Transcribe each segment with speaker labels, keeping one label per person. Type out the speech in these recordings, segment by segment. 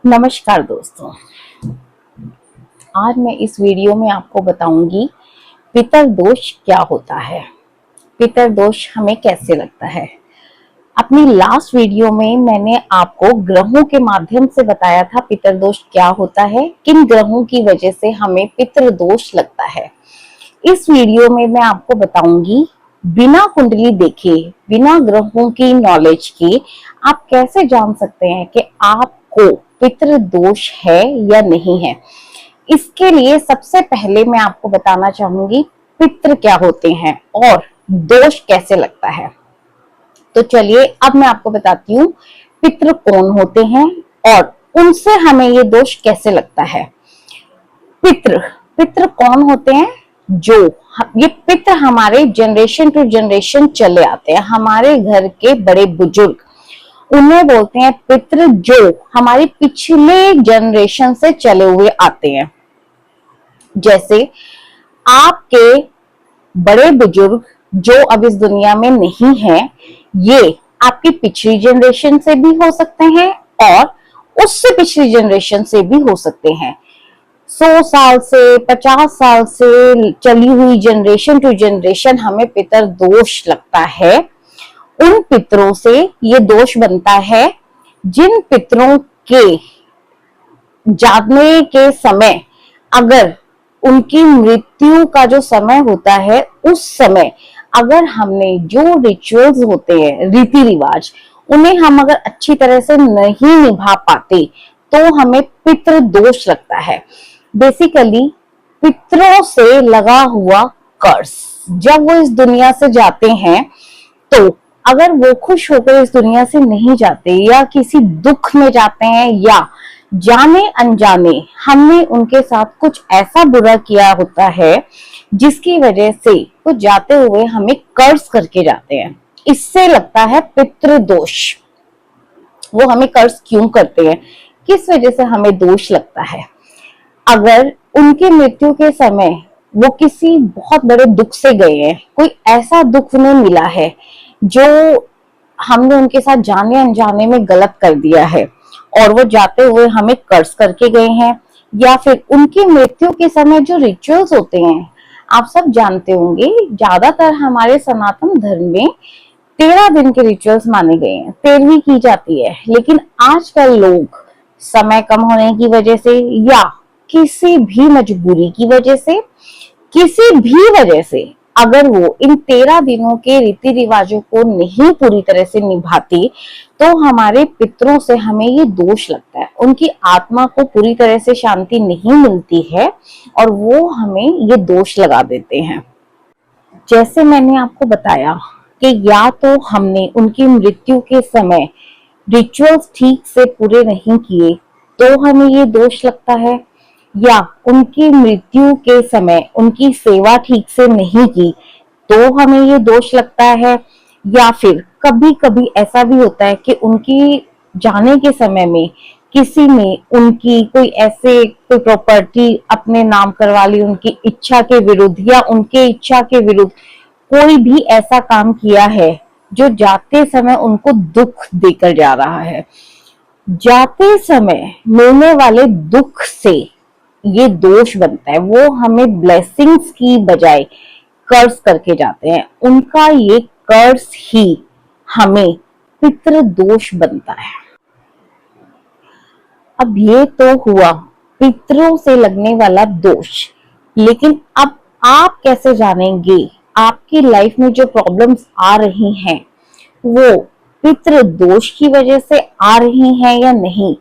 Speaker 1: नमस्कार दोस्तों, आज मैं इस वीडियो में आपको बताऊंगी पितर दोष क्या होता है। पितर दोष हमें कैसे लगता है। अपनी लास्ट वीडियो में मैंने आपको ग्रहों के माध्यम से बताया था पितर दोष क्या होता है, किन ग्रहों की वजह से हमें पितर दोष लगता है। इस वीडियो में मैं आपको बताऊंगी बिना कुंडली देखे, बिना ग्रहों की नॉलेज के आप कैसे जान सकते हैं कि आपको पितृ दोष है या नहीं है। इसके लिए सबसे पहले मैं आपको बताना चाहूंगी पितृ क्या होते हैं और दोष कैसे लगता है। तो चलिए अब मैं आपको बताती हूँ पितृ कौन होते हैं और उनसे हमें ये दोष कैसे लगता है। पितृ पितृ कौन होते हैं? ये पितृ हमारे जनरेशन टू जनरेशन चले आते हैं, हमारे घर के बड़े बुजुर्ग, उन्हें बोलते हैं पितृ, जो हमारी पिछले जनरेशन से चले हुए आते हैं। जैसे आपके बड़े बुजुर्ग जो अब इस दुनिया में नहीं है, ये आपकी पिछली जनरेशन से भी हो सकते हैं और उससे पिछली जनरेशन से भी हो सकते हैं। 100 साल से 50 साल से चली हुई जनरेशन टू जनरेशन हमें पितर दोष लगता है। उन पितरों से ये दोष बनता है जिन पितरों के जाने के समय, अगर उनकी मृत्यु का जो समय होता है उस समय अगर हमने जो रिचुअल्स होते हैं, रीति रिवाज, उन्हें हम अगर अच्छी तरह से नहीं निभा पाते तो हमें पितृ दोष लगता है। बेसिकली पितरों से लगा हुआ कर्ज, जब वो इस दुनिया से जाते हैं तो अगर वो खुश होकर इस दुनिया से नहीं जाते या किसी दुख में जाते हैं या जाने अनजाने हमने उनके साथ कुछ ऐसा बुरा किया होता है जिसकी वजह से वो जाते हुए हमें कर्ज करके जाते हैं, इससे लगता है पितृ दोष। वो हमें कर्ज क्यों करते हैं, किस वजह से हमें दोष लगता है। अगर उनके मृत्यु के समय वो किसी बहुत बड़े दुख से गए हैं, कोई ऐसा दुख उन्हें मिला है जो हमने उनके साथ जाने अनजाने में गलत कर दिया है और वो जाते हुए हमें कर्ज करके गए हैं, या फिर उनकी मृत्यु के समय जो रिचुअल्स होते हैं, आप सब जानते होंगे ज्यादातर हमारे सनातन धर्म में 13 दिन के रिचुअल्स माने गए हैं, 13वीं की जाती है। लेकिन आजकल लोग समय कम होने की वजह से या किसी भी मजबूरी की वजह से, किसी भी वजह से अगर वो इन 13 दिनों के रीति रिवाजों को नहीं पूरी तरह से निभाती तो हमारे पितरों से हमें ये दोष लगता है, उनकी आत्मा को पूरी तरह से शांति नहीं मिलती है और वो हमें ये दोष लगा देते हैं। जैसे मैंने आपको बताया कि या तो हमने उनकी मृत्यु के समय रिचुअल्स ठीक से पूरे नहीं किए तो हमें ये दोष लगता है, या उनकी मृत्यु के समय उनकी सेवा ठीक से नहीं की तो हमें ये दोष लगता है, या फिर कभी कभी ऐसा भी होता है कि उनकी जाने के समय में किसी ने उनकी कोई प्रॉपर्टी अपने नाम करवा ली उनकी इच्छा के विरुद्ध, या उनके इच्छा के विरुद्ध कोई भी ऐसा काम किया है जो जाते समय उनको दुख देकर जा रहा है। जाते समय मिलने वाले दुख से ये दोष बनता है, वो हमें ब्लेसिंग्स की बजाय कर्ज करके जाते हैं, उनका ये कर्ज ही हमें पितृ दोष बनता है। अब ये तो हुआ पितरों से लगने वाला दोष, लेकिन अब आप कैसे जानेंगे आपकी लाइफ में जो प्रॉब्लम्स आ रही हैं वो पितृ दोष की वजह से आ रही हैं या नहीं।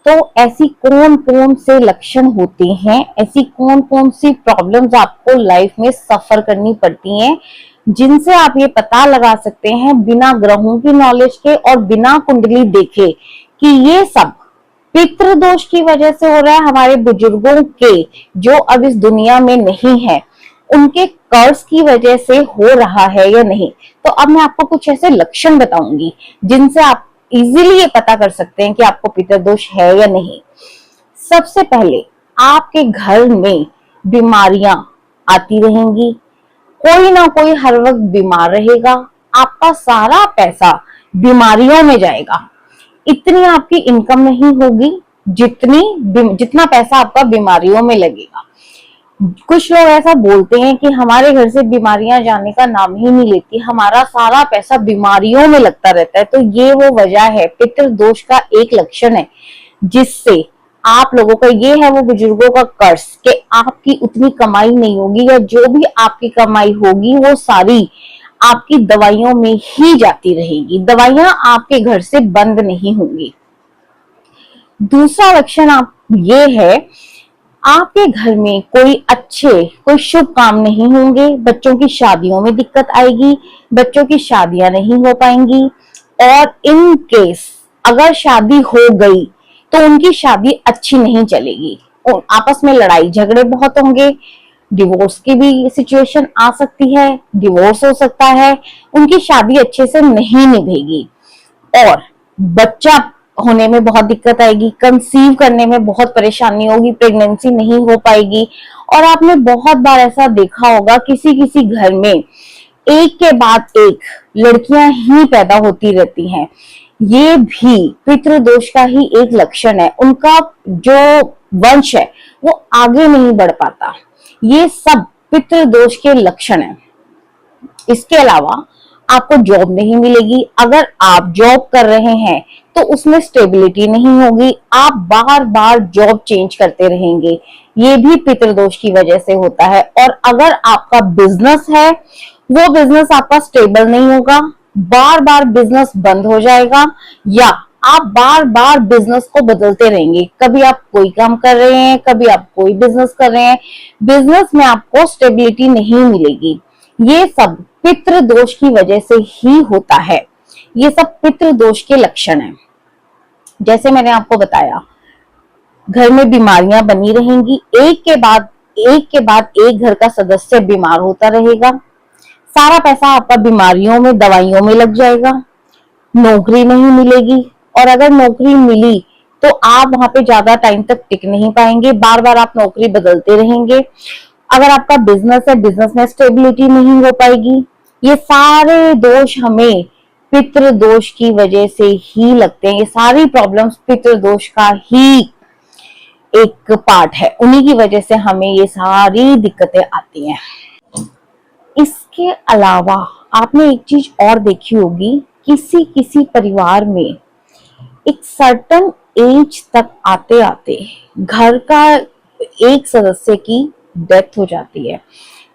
Speaker 1: तो ऐसी कौन कौन से लक्षण होते हैं, ऐसी कौन कौन सी प्रॉब्लम्स आपको लाइफ में सफर करनी पड़ती हैं जिनसे आप ये पता लगा सकते हैं बिना ग्रहों की नॉलेज के और बिना कुंडली देखे कि ये सब पितृ दोष की वजह से हो रहा है, हमारे बुजुर्गों के जो अब इस दुनिया में नहीं है उनके कर्ज की वजह से हो रहा है या नहीं। तो अब मैं आपको कुछ ऐसे लक्षण बताऊंगी जिनसे आप इजीली ये पता कर सकते हैं कि आपको पितृ दोष है या नहीं। सबसे पहले, आपके घर में बीमारियां आती रहेंगी, कोई ना कोई हर वक्त बीमार रहेगा, आपका सारा पैसा बीमारियों में जाएगा, इतनी आपकी इनकम नहीं होगी जितना पैसा आपका बीमारियों में लगेगा। कुछ लोग ऐसा बोलते हैं कि हमारे घर से बीमारियां जाने का नाम ही नहीं लेती, हमारा सारा पैसा बीमारियों में लगता रहता है। तो ये वो वजह है, पितृदोष का एक लक्षण है जिससे आप लोगों का, ये है वो बुजुर्गों का कर्ज कि आपकी उतनी कमाई नहीं होगी, या जो भी आपकी कमाई होगी वो सारी आपकी दवाइयों में ही जाती रहेगी, दवाइयां आपके घर से बंद नहीं होंगी। दूसरा लक्षण आप ये है, आपके घर में कोई शुभ काम नहीं होंगे, बच्चों की शादियों में दिक्कत आएगी, बच्चों की शादियां नहीं हो पाएंगी, और इन केस अगर शादी हो गई तो उनकी शादी अच्छी नहीं चलेगी, और आपस में लड़ाई झगड़े बहुत होंगे, डिवोर्स की भी सिचुएशन आ सकती है, डिवोर्स हो सकता है, उनकी शादी अच्छे से नहीं निभेगी, और बच्चा होने में बहुत दिक्कत आएगी, कंसीव करने में बहुत परेशानी होगी, प्रेगनेंसी नहीं हो पाएगी। और आपने बहुत बार ऐसा देखा होगा, किसी किसी घर में एक के बाद एक लड़कियां ही पैदा होती रहती हैं, ये भी पितृदोष का ही एक लक्षण है। उनका जो वंश है वो आगे नहीं बढ़ पाता, ये सब पितृदोष के लक्षण है। इसके अलावा आपको जॉब नहीं मिलेगी, अगर आप जॉब कर रहे हैं तो उसमें स्टेबिलिटी नहीं होगी, आप बार बार जॉब चेंज करते रहेंगे, ये भी पितृदोष की वजह से होता है। और अगर आपका बिजनेस है, वो बिजनेस आपका स्टेबल नहीं होगा, बार बार बिजनेस बंद हो जाएगा, या आप बार बार बिजनेस को बदलते रहेंगे, कभी आप कोई काम कर रहे हैं, कभी आप कोई बिजनेस कर रहे हैं, बिजनेस में आपको स्टेबिलिटी नहीं मिलेगी। ये सब पितृदोष की वजह से ही होता है, ये सब पितृदोष के लक्षण हैं। जैसे मैंने आपको बताया, घर में बीमारियां बनी रहेंगी, एक के बाद एक घर का सदस्य बीमार होता रहेगा, सारा पैसा आपका बीमारियों में, दवाइयों में लग जाएगा, नौकरी नहीं मिलेगी, और अगर नौकरी मिली तो आप वहां पे ज्यादा टाइम तक टिक नहीं पाएंगे, बार बार आप नौकरी बदलते रहेंगे। अगर आपका बिजनेस है, बिजनेस में स्टेबिलिटी नहीं हो पाएगी। ये सारे दोष हमें पितृदोष की वजह से ही लगते हैं, ये सारी प्रॉब्लम्स पितृदोष का ही एक पार्ट है, उन्हीं की वजह से हमें ये सारी दिक्कतें आती हैं। इसके अलावा आपने एक चीज और देखी होगी, किसी किसी परिवार में एक सर्टन एज तक आते आते घर का एक सदस्य की डेथ हो जाती है,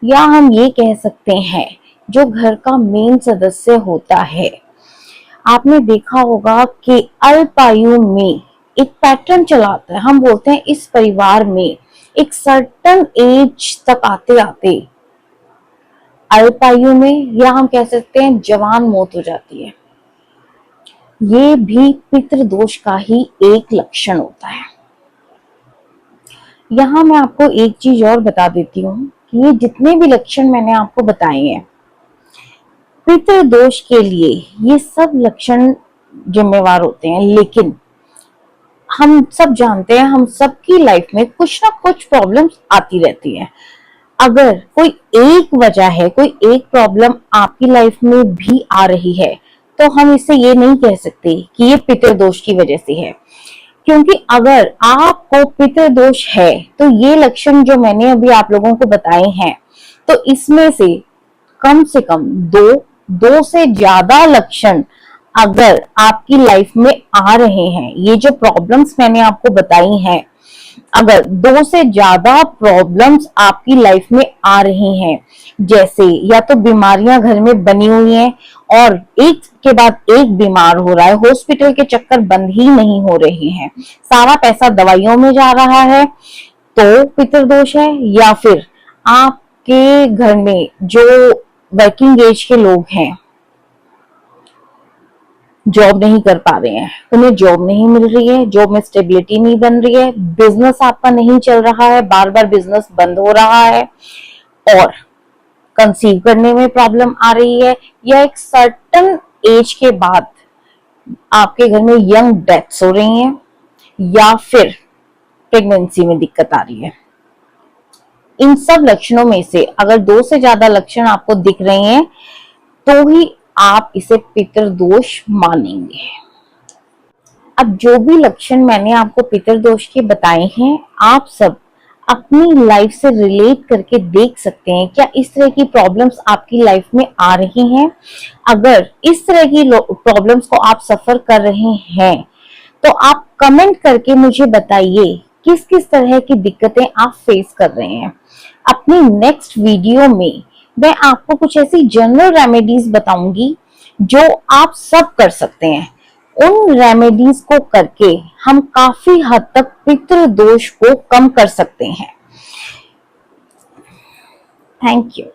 Speaker 1: या हम ये कह सकते हैं जो घर का मेन सदस्य होता है। आपने देखा होगा कि अल्पायु में एक पैटर्न चलाता है, हम बोलते हैं इस परिवार में एक सर्टन एज तक आते आते अल्पायु में, या हम कह सकते हैं जवान मौत हो जाती है। ये भी पितृदोष का ही एक लक्षण होता है। यहाँ मैं आपको एक चीज और बता देती हूँ कि ये जितने भी लक्षण मैंने आपको बताए हैं, पितृदोष के लिए ये सब लक्षण जिम्मेवार होते हैं, लेकिन हम सब जानते हैं, हम सबकी लाइफ में कुछ ना कुछ प्रॉब्लम्स आती रहती हैं। अगर कोई एक वजह है, कोई एक प्रॉब्लम आपकी लाइफ में भी आ रही है, तो हम इससे ये नहीं कह सकते कि ये पितृदोष की वजह से है, क्योंकि अगर आपको पितृदोष है तो ये लक्षण जो मैंने अभी आप लोगों को बताए हैं, तो इसमें से कम दो से ज्यादा लक्षण अगर आपकी लाइफ में आ रहे हैं, ये जो प्रॉब्लम्स मैंने आपको बताई हैं, अगर 2 से ज्यादा प्रॉब्लम्स आपकी लाइफ में आ रही हैं, जैसे या तो बीमारियां घर में बनी हुई हैं और एक के बाद एक बीमार हो रहा है, हॉस्पिटल के चक्कर बंद ही नहीं हो रहे हैं, सारा पैसा दवाइयों में जा रहा है, तो पितृदोष है। या फिर आपके घर में जो वर्किंग एज के लोग हैं, जॉब नहीं कर पा रहे हैं, उन्हें जॉब नहीं मिल रही है, जॉब में स्टेबिलिटी नहीं बन रही है, बिजनेस आपका नहीं चल रहा है, बार बार बिजनेस बंद हो रहा है, और कंसीव करने में प्रॉब्लम आ रही है, या एक सर्टन एज के बाद आपके घर में यंग डेथ्स हो रही हैं, या फिर प्रेगनेंसी में दिक्कत आ रही है। इन सब लक्षणों में से अगर 2 से ज्यादा लक्षण आपको दिख रहे हैं तो ही आप इसे पितृदोष मानेंगे। अब जो भी लक्षण मैंने आपको पितृदोष के बताए हैं, आप सब अपनी लाइफ से रिलेट करके देख सकते हैं क्या इस तरह की प्रॉब्लम्स आपकी लाइफ में आ रही हैं। अगर इस तरह की प्रॉब्लम्स को आप सफर कर रहे हैं तो आप कमेंट करके मुझे बताइए किस किस तरह की दिक्कतें आप फेस कर रहे हैं। अपनी नेक्स्ट वीडियो में मैं आपको कुछ ऐसी जनरल रेमेडीज बताऊंगी जो आप सब कर सकते हैं। उन रेमेडीज को करके हम काफी हद तक पितृ दोष को कम कर सकते हैं। Thank you.